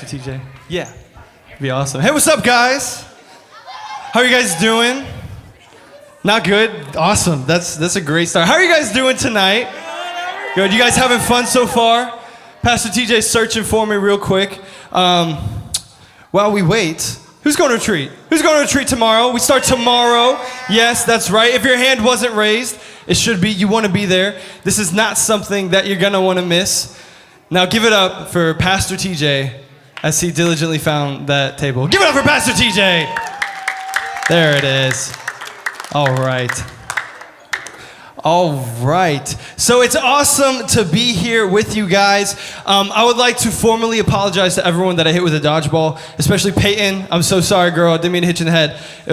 TJ? Yeah. Be awesome. Hey, what's up, guys? How are you guys doing? Not good? Awesome. That's a great start. How are you guys doing tonight? Good. You guys having fun so far? Pastor TJ's searching for me real quick. While we wait, who's going to retreat? Who's going to retreat tomorrow? We start tomorrow. Yes, that's right. If your hand wasn't raised, it should be. You want to be there. This is not something that you're going to want to miss. Now give it up for Pastor TJ as he diligently found that table. Give it up for Pastor TJ. There it is. All right. All right. So it's awesome to be here with you guys. I would like to formally apologize to everyone that I hit with a dodgeball, especially Peyton. I'm so sorry, girl. I didn't mean to hit you in the head. It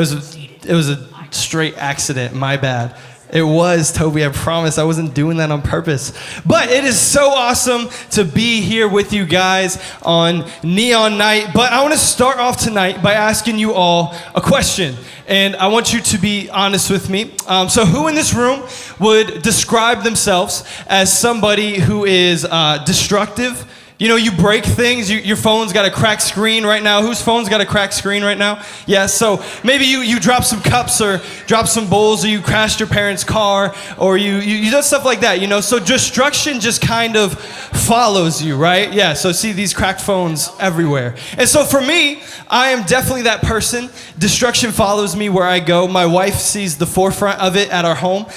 was a straight accident. My bad. It was, Toby, I promise. I wasn't doing that on purpose. But it is so awesome to be here with you guys on Neon Nite. But I want to start off tonight by asking you all a question. And I want you to be honest with me. So who in this room would describe themselves as somebody who is destructive? You know, you break things, your phone's got a cracked screen right now. Whose phone's got a cracked screen right now? Yeah, so maybe you drop some cups or drop some bowls, or you crashed your parents' car, or you do stuff like that, you know? So destruction just kind of follows you, right? Yeah, so see these cracked phones everywhere. And so for me, I am definitely that person. Destruction follows me where I go. My wife sees the forefront of it at our home,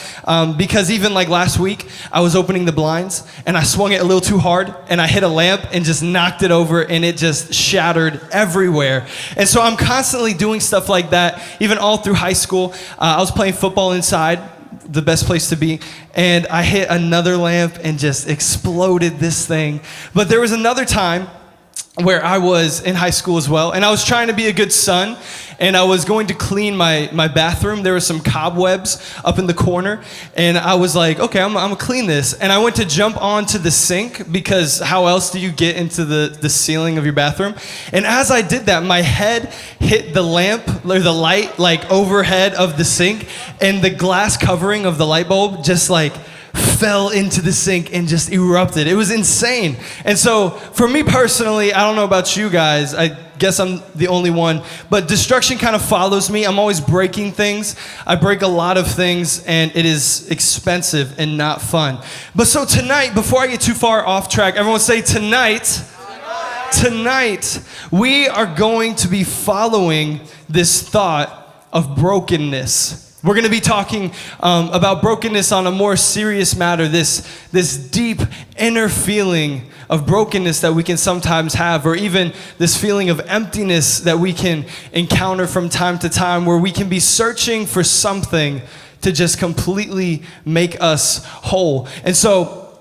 because even like last week, I was opening the blinds, and I swung it a little too hard, and I hit a lamp and just knocked it over, and it just shattered everywhere. And so I'm constantly doing stuff like that, even all through high school. I was playing football inside, the best place to be, and I hit another lamp and just exploded this thing. But there was another time where I was in high school as well, and I was trying to be a good son, and I was going to clean my bathroom. There were some cobwebs up in the corner, and I was like, okay, I'm gonna clean this. And I went to jump onto the sink, because how else do you get into the ceiling of your bathroom? And as I did that, my head hit the lamp, or the light, like overhead of the sink, and the glass covering of the light bulb just like fell into the sink and just erupted. It was insane. And so for me personally, I don't know about you guys, I guess I'm the only one, but destruction kind of follows me. I'm always breaking things. I break a lot of things, and it is expensive and not fun. But so tonight, before I get too far off track, everyone say tonight, we are going to be following this thought of brokenness. We're going to be talking about brokenness on a more serious matter, this deep inner feeling of brokenness that we can sometimes have, or even this feeling of emptiness that we can encounter from time to time, where we can be searching for something to just completely make us whole. And so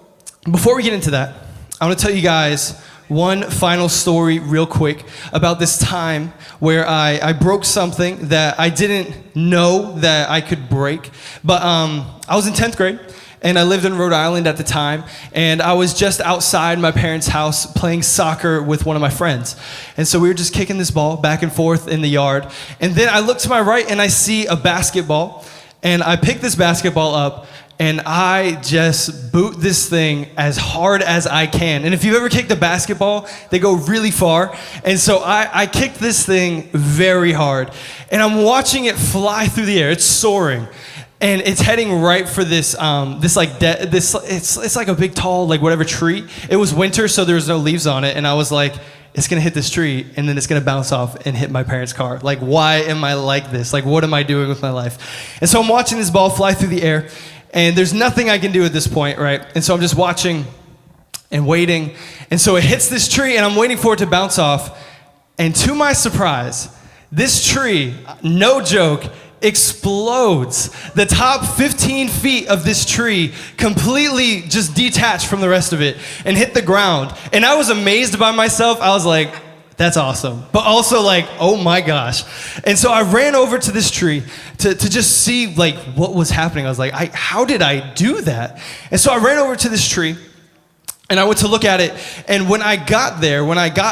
before we get into that, I want to tell you guys one final story real quick about this time where I broke something that I didn't know that I could break. But I was in 10th grade, and I lived in Rhode Island at the time, and I was just outside my parents' house playing soccer with one of my friends. And so we were just kicking this ball back and forth in the yard. And then I look to my right, and I see a basketball, and I pick this basketball up, and I just boot this thing as hard as I can. And if you've ever kicked a basketball, they go really far. And so I kicked this thing very hard. And I'm watching it fly through the air. It's soaring. And it's heading right for it's like a big tall, like whatever tree. It was winter, so there was no leaves on it. And I was like, it's gonna hit this tree, and then it's gonna bounce off and hit my parents' car. Like, why am I like this? Like, what am I doing with my life? And so I'm watching this ball fly through the air, and there's nothing I can do at this point, right? And so I'm just watching and waiting. And so it hits this tree, and I'm waiting for it to bounce off. And to my surprise, this tree, no joke, explodes. The top 15 feet of this tree completely just detached from the rest of it and hit the ground. And I was amazed by myself. I was like, that's awesome. But also like, oh my gosh. And so I ran over to this tree to just see like what was happening. I was like, how did I do that? And so I ran over to this tree, and I went to look at it, and when I got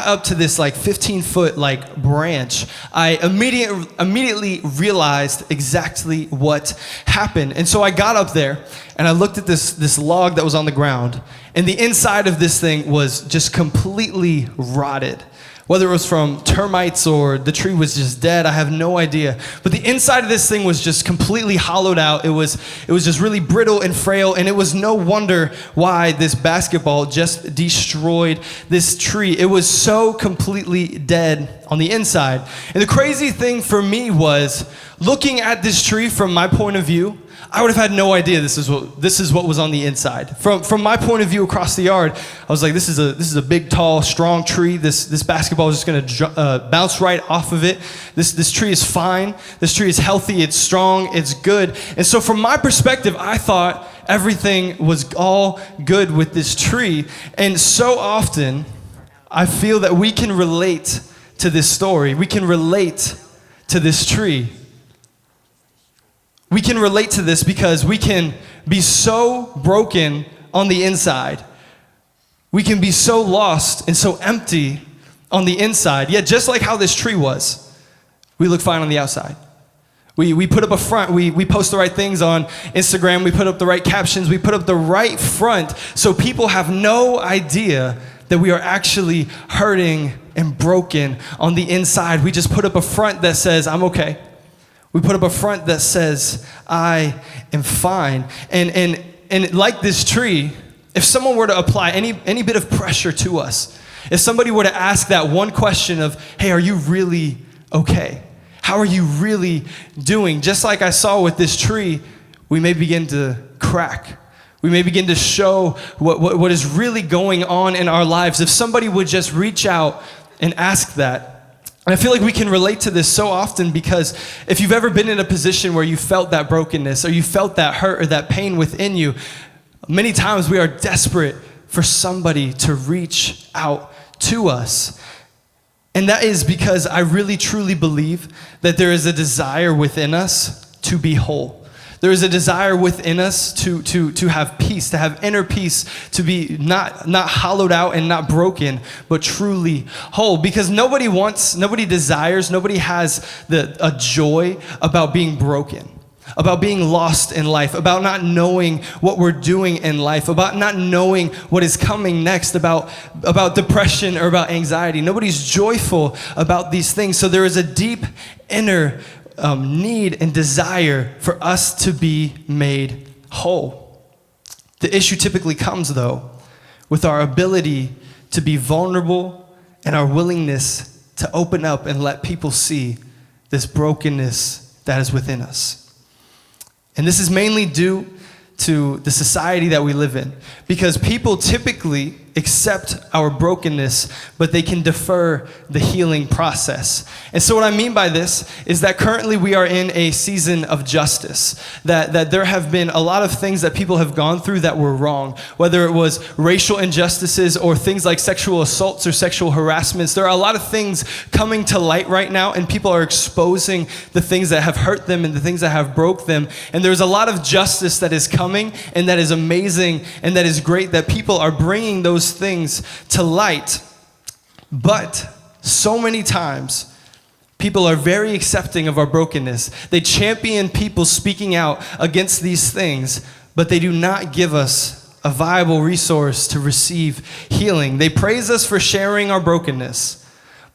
up to this like 15-foot like branch, I immediately realized exactly what happened. And so I got up there, and I looked at this log that was on the ground, and the inside of this thing was just completely rotted. Whether it was from termites or the tree was just dead, I have no idea. But the inside of this thing was just completely hollowed out. It was just really brittle and frail, and it was no wonder why this basketball just destroyed this tree. It was so completely dead on the inside. And the crazy thing for me was, looking at this tree from my point of view, I would have had no idea this is what was on the inside. From my point of view across the yard, I was like, this is a big, tall, strong tree. This basketball is just going to bounce right off of it. This tree is fine. This tree is healthy. It's strong. It's good. And so from my perspective, I thought everything was all good with this tree. And so often, I feel that we can relate to this story. We can relate to this tree. We can relate to this because we can be so broken on the inside. We can be so lost and so empty on the inside. Yet just like how this tree was, we look fine on the outside. We put up a front, we post the right things on Instagram, we put up the right captions, we put up the right front so people have no idea that we are actually hurting and broken on the inside. We just put up a front that says, I'm okay. We put up a front that says, I am fine. And like this tree, if someone were to apply any bit of pressure to us, if somebody were to ask that one question of, hey, are you really okay? How are you really doing? Just like I saw with this tree, we may begin to crack. We may begin to show what is really going on in our lives. If somebody would just reach out and ask that. And I feel like we can relate to this so often because if you've ever been in a position where you felt that brokenness or you felt that hurt or that pain within you, many times we are desperate for somebody to reach out to us. And that is because I really truly believe that there is a desire within us to be whole. There is a desire within us to have peace, to have inner peace, to be not hollowed out and not broken, but truly whole. Because nobody desires, nobody has a joy about being broken, about being lost in life, about not knowing what we're doing in life, about not knowing what is coming next, about depression or about anxiety. Nobody's joyful about these things. So there is a deep inner need and desire for us to be made whole. The issue typically comes, though, with our ability to be vulnerable and our willingness to open up and let people see this brokenness that is within us. And this is mainly due to the society that we live in, because people typically accept our brokenness, but they can defer the healing process. And so what I mean by this is that currently we are in a season of justice, that there have been a lot of things that people have gone through that were wrong, whether it was racial injustices or things like sexual assaults or sexual harassments. There are a lot of things coming to light right now, and people are exposing the things that have hurt them and the things that have broke them. And there's a lot of justice that is coming, and that is amazing, and that is great that people are bringing those things to light. But so many times, people are very accepting of our brokenness. They champion people speaking out against these things, but they do not give us a viable resource to receive healing. They praise us for sharing our brokenness,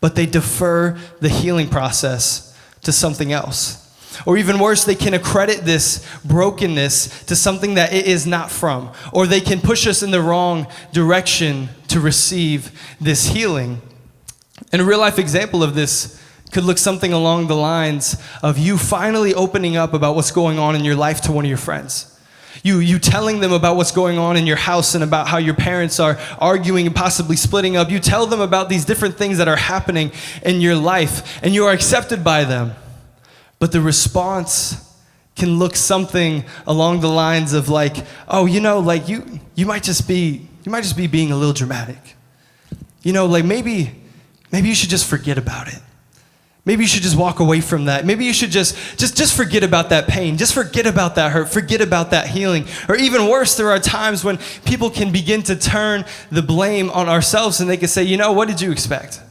but they defer the healing process to something else. Or even worse, they can accredit this brokenness to something that it is not from. Or they can push us in the wrong direction to receive this healing. And a real life example of this could look something along the lines of you finally opening up about what's going on in your life to one of your friends. You telling them about what's going on in your house and about how your parents are arguing and possibly splitting up. You tell them about these different things that are happening in your life, and you are accepted by them. But the response can look something along the lines of like, oh, like you might just be being a little dramatic. Like maybe you should just forget about it. Maybe you should just walk away from that. Maybe you should just forget about that pain. Just forget about that hurt. Forget about that healing. Or even worse, there are times when people can begin to turn the blame on ourselves, and they can say, what did you expect?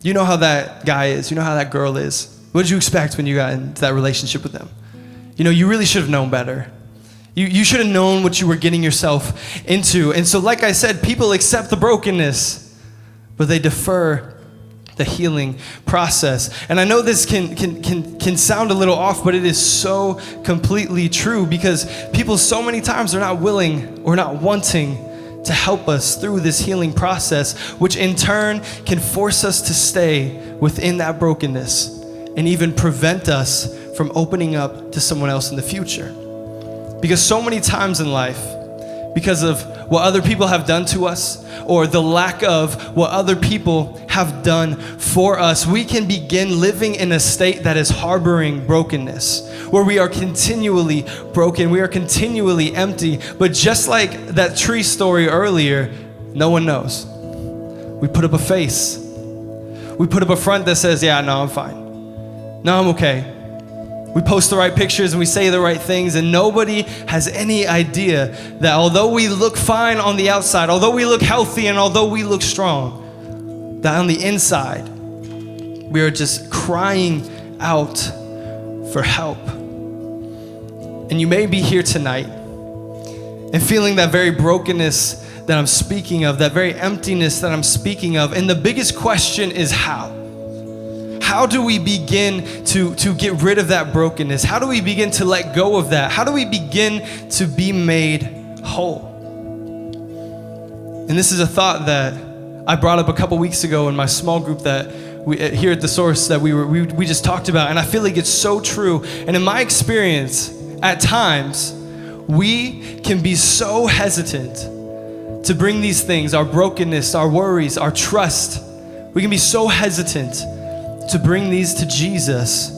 You know how that guy is. You know how that girl is. What did you expect when you got into that relationship with them? You really should have known better. You should have known what you were getting yourself into. And so like I said, people accept the brokenness, but they defer the healing process. And I know this can sound a little off, but it is so completely true, because people so many times are not willing or not wanting to help us through this healing process, which in turn can force us to stay within that brokenness and even prevent us from opening up to someone else in the future. Because so many times in life, because of what other people have done to us or the lack of what other people have done for us, we can begin living in a state that is harboring brokenness, where we are continually broken, we are continually empty. But just like that tree story earlier, no one knows. We put up a face. We put up a front that says, yeah, no, I'm fine. No, I'm okay. We post the right pictures and we say the right things, and nobody has any idea that although we look fine on the outside, although we look healthy and although we look strong, that on the inside, we are just crying out for help. And you may be here tonight and feeling that very brokenness that I'm speaking of, that very emptiness that I'm speaking of. And the biggest question is how? How do we begin to get rid of that brokenness? How do we begin to let go of that? How do we begin to be made whole? And this is a thought that I brought up a couple weeks ago in my small group that we here at theSource that we just talked about, and I feel like it's so true. And in my experience, at times, we can be so hesitant to bring these things, our brokenness, our worries, our trust. We can be so hesitant to bring these to Jesus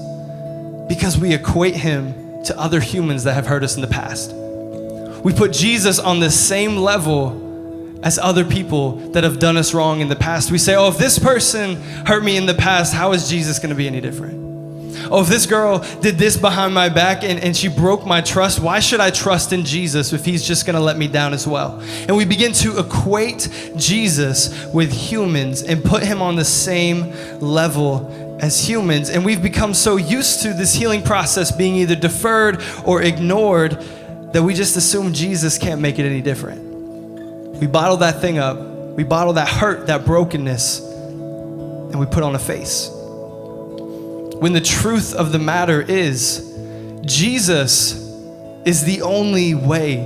because we equate him to other humans that have hurt us in the past. We put Jesus on the same level as other people that have done us wrong in the past. We say, oh, if this person hurt me in the past, how is Jesus gonna be any different? Oh, if this girl did this behind my back and she broke my trust, why should I trust in Jesus if he's just gonna let me down as well? And we begin to equate Jesus with humans and put him on the same level as humans. And we've become so used to this healing process being either deferred or ignored that we just assume Jesus can't make it any different. We bottle that thing up, we bottle that hurt, that brokenness, and we put on a face. When the truth of the matter is, Jesus is the only way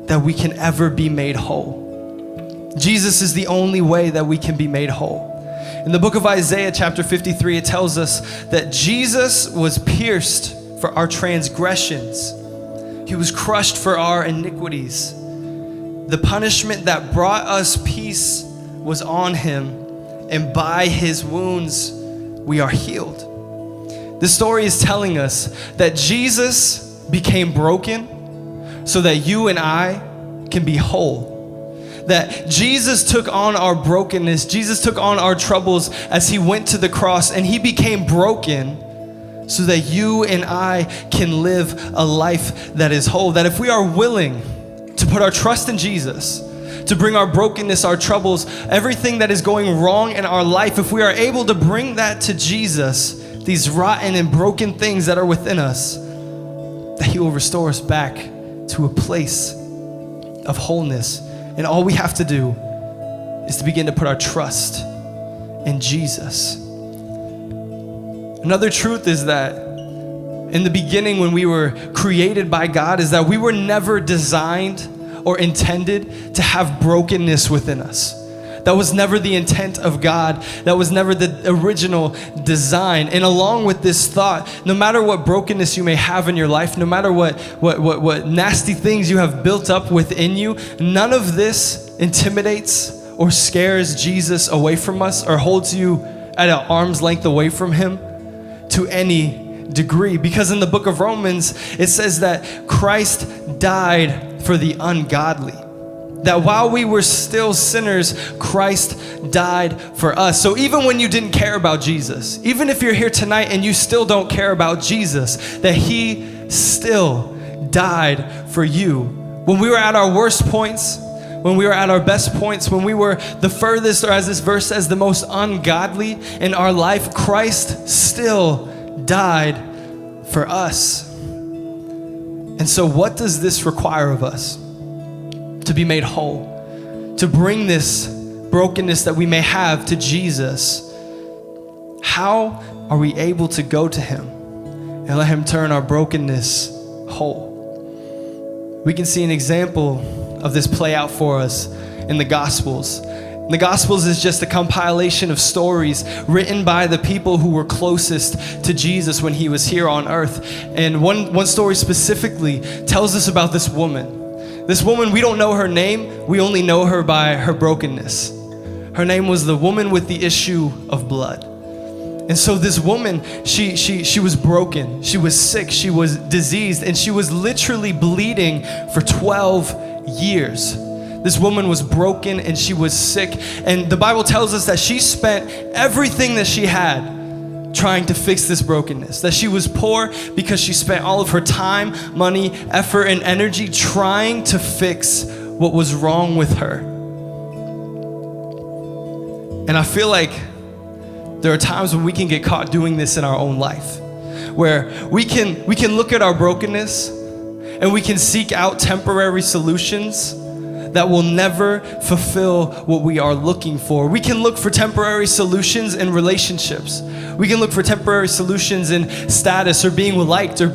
that we can ever be made whole. Jesus is the only way that we can be made whole. In the book of Isaiah, chapter 53, it tells us that Jesus was pierced for our transgressions. He was crushed for our iniquities. The punishment that brought us peace was on him, and by his wounds we are healed. This story is telling us that Jesus became broken so that you and I can be whole. That Jesus took on our brokenness, Jesus took on our troubles as he went to the cross, and he became broken so that you and I can live a life that is whole. That if we are willing to put our trust in Jesus, to bring our brokenness, our troubles, everything that is going wrong in our life, if we are able to bring that to Jesus, these rotten and broken things that are within us, that he will restore us back to a place of wholeness. And all we have to do is to begin to put our trust in Jesus. Another truth is that in the beginning, when we were created by God, is that we were never designed or intended to have brokenness within us. That was never the intent of God. That was never the original design. And along with this thought, no matter what brokenness you may have in your life, no matter what nasty things you have built up within you, none of this intimidates or scares Jesus away from us or holds you at an arm's length away from him to any degree. Because in the book of Romans, it says that Christ died for the ungodly. That while we were still sinners, Christ died for us. So even when you didn't care about Jesus, even if you're here tonight and you still don't care about Jesus, that he still died for you. When we were at our worst points, when we were at our best points, when we were the furthest, or as this verse says, the most ungodly in our life, Christ still died for us. And so what does this require of us? To be made whole, to bring this brokenness that we may have to Jesus, how are we able to go to him and let him turn our brokenness whole? We can see an example of this play out for us in the Gospels. The Gospels is just a compilation of stories written by the people who were closest to Jesus when he was here on earth. And one story specifically tells us about this woman. This woman, we don't know her name. We only know her by her brokenness. Her name was the woman with the issue of blood. And so this woman, she was broken. She was sick. She was diseased. And she was literally bleeding for 12 years. This woman was broken and she was sick. And the Bible tells us that she spent everything that she had trying to fix this brokenness. That she was poor because she spent all of her time, money, effort, and energy trying to fix what was wrong with her. And I feel like there are times when we can get caught doing this in our own life, where we can look at our brokenness and we can seek out temporary solutions that will never fulfill what we are looking for. We can look for temporary solutions in relationships. We can look for temporary solutions in status or being liked or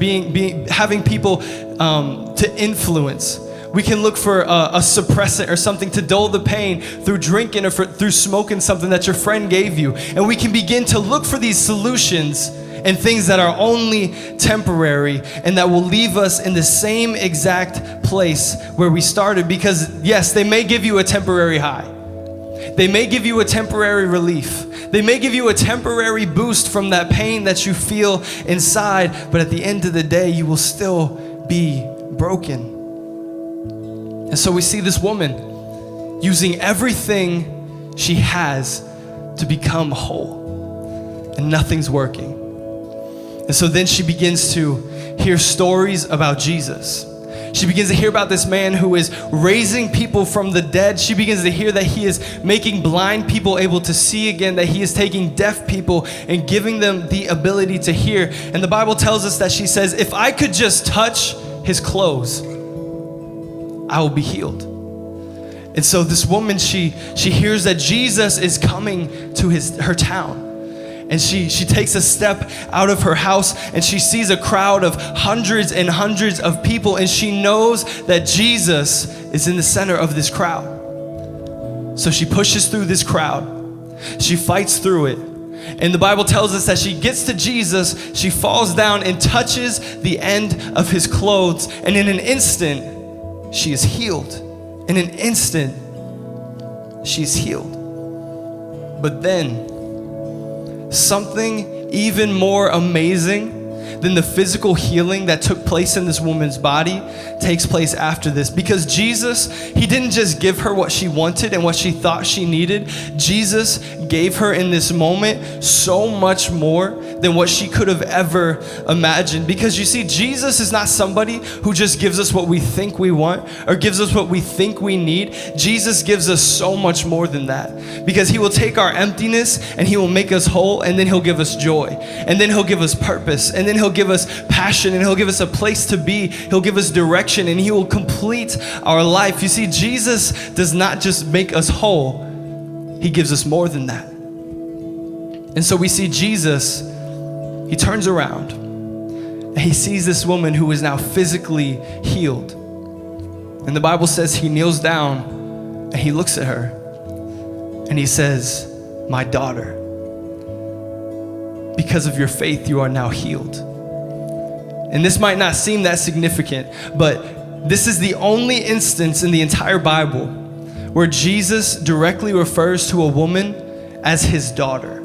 having people to influence. We can look for a suppressant or something to dull the pain through drinking or through smoking something that your friend gave you. And we can begin to look for these solutions and things that are only temporary and that will leave us in the same exact place where we started. Because yes, they may give you a temporary high. They may give you a temporary relief. They may give you a temporary boost from that pain that you feel inside. But at the end of the day, you will still be broken. And so we see this woman using everything she has to become whole. And nothing's working. And so then she begins to hear stories about Jesus. She begins to hear about this man who is raising people from the dead. She begins to hear that he is making blind people able to see again, that he is taking deaf people and giving them the ability to hear. And the Bible tells us that she says, if I could just touch his clothes, I will be healed. And so this woman, she hears that Jesus is coming to her town. And she takes a step out of her house and she sees a crowd of hundreds and hundreds of people, and she knows that Jesus is in the center of this crowd. So she pushes through this crowd. She fights through it. And the Bible tells us that she gets to Jesus, she falls down and touches the end of his clothes, and in an instant, she is healed. In an instant, she's healed. But then, something even more amazing than the physical healing that took place in this woman's body takes place after this. Because Jesus, he didn't just give her what she wanted and what she thought she needed. Jesus gave her in this moment so much more than what she could have ever imagined. Because you see, Jesus is not somebody who just gives us what we think we want or gives us what we think we need. Jesus gives us so much more than that. Because he will take our emptiness and he will make us whole, and then he'll give us joy, and then he'll give us purpose, and then he'll give us passion, and he'll give us a place to be. He'll give us direction, and he will complete our life. You see, Jesus does not just make us whole, he gives us more than that. And so we see Jesus, he turns around and he sees this woman who is now physically healed. And the Bible says he kneels down and he looks at her and he says, "My daughter, because of your faith, you are now healed." And this might not seem that significant, but this is the only instance in the entire Bible where Jesus directly refers to a woman as his daughter.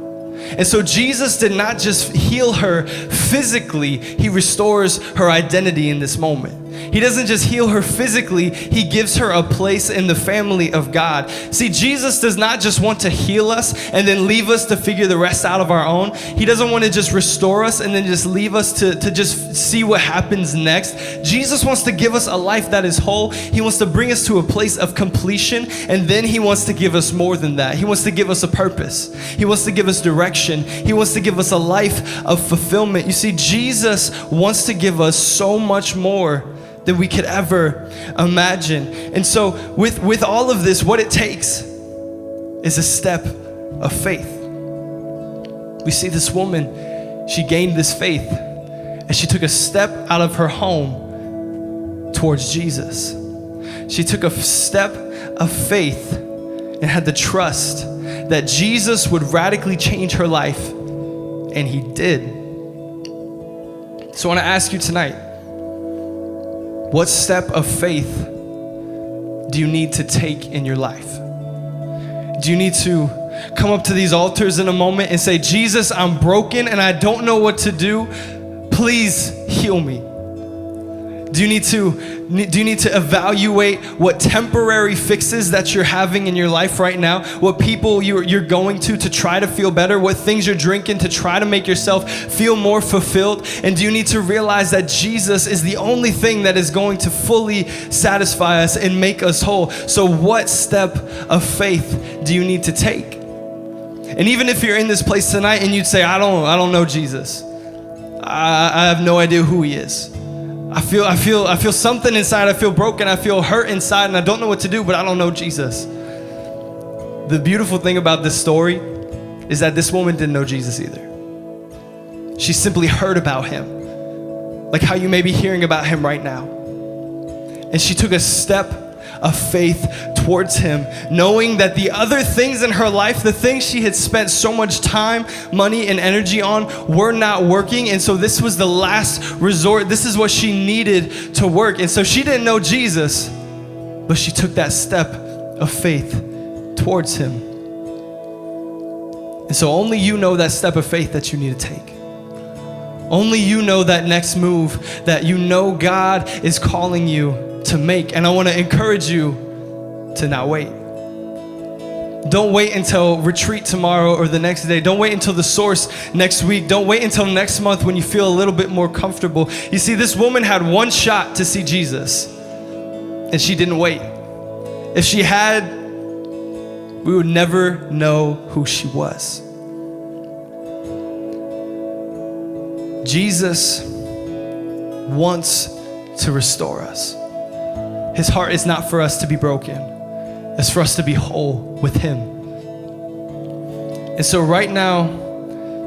And so Jesus did not just heal her physically, he restores her identity in this moment. He doesn't just heal her physically, he gives her a place in the family of God. See, Jesus does not just want to heal us and then leave us to figure the rest out of our own. He doesn't want to just restore us and then just leave us to just see what happens next. Jesus wants to give us a life that is whole. He wants to bring us to a place of completion, and then he wants to give us more than that. He wants to give us a purpose. He wants to give us direction. He wants to give us a life of fulfillment. You see, Jesus wants to give us so much more than we could ever imagine. And so with all of this, what it takes is a step of faith. we see this woman, she gained this faith and she took a step out of her home towards Jesus. She took a step of faith and had the trust that Jesus would radically change her life, and he did. So I want to ask you tonight, what step of faith do you need to take in your life? Do you need to come up to these altars in a moment and say, Jesus, I'm broken and I don't know what to do. Please heal me. Do you need to evaluate what temporary fixes that you're having in your life right now? What people you're going to try to feel better? What things you're drinking to try to make yourself feel more fulfilled? And do you need to realize that Jesus is the only thing that is going to fully satisfy us and make us whole? So what step of faith do you need to take? And even if you're in this place tonight and you'd say, I don't know Jesus. I have no idea who he is. I feel something inside. I feel broken. I feel hurt inside, and I don't know what to do, but I don't know Jesus. The beautiful thing about this story is that this woman didn't know Jesus either. She simply heard about him, like how you may be hearing about him right now. And she took a step of faith towards him, knowing that the other things in her life, the things she had spent so much time, money, and energy on, were not working. And so this was the last resort. This is what she needed to work. And so she didn't know Jesus, but she took that step of faith towards him. And so only you know that step of faith that you need to take. Only you know that next move that you know God is calling you to make. And I want to encourage you to not wait. Don't wait until retreat tomorrow or the next day. Don't wait until theSource next week. Don't wait until next month when you feel a little bit more comfortable. You see, this woman had one shot to see Jesus, and she didn't wait. If she had, we would never know who she was. Jesus wants to restore us. His heart is not for us to be broken. It's for us to be whole with him. And so right now,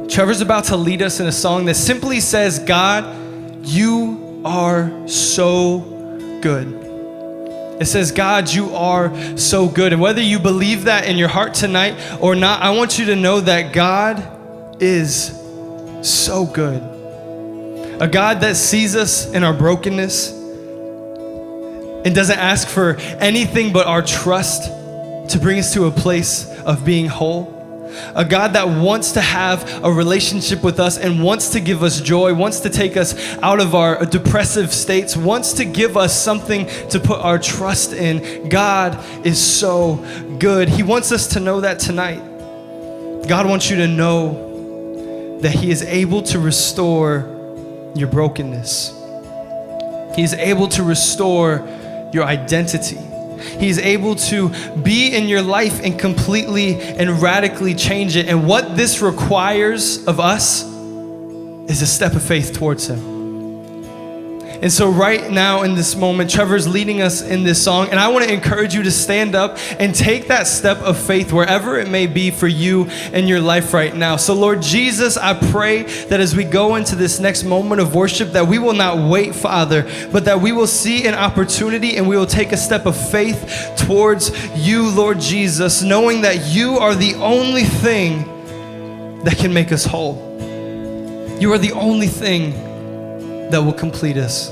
Trevor's about to lead us in a song that simply says, God, you are so good. It says, God, you are so good. And whether you believe that in your heart tonight or not, I want you to know that God is so good. A God that sees us in our brokenness and doesn't ask for anything but our trust to bring us to a place of being whole. A God that wants to have a relationship with us and wants to give us joy, wants to take us out of our depressive states, wants to give us something to put our trust in. God is so good. He wants us to know that tonight. God wants you to know that he is able to restore your brokenness. He is able to restore your identity. He's able to be in your life and completely and radically change it. And what this requires of us is a step of faith towards him. And so right now in this moment, Trevor's leading us in this song, and I want to encourage you to stand up and take that step of faith wherever it may be for you in your life right now. So Lord Jesus, I pray that as we go into this next moment of worship, that we will not wait, Father, but that we will see an opportunity and we will take a step of faith towards you, Lord Jesus, knowing that you are the only thing that can make us whole. You are the only thing that will complete us.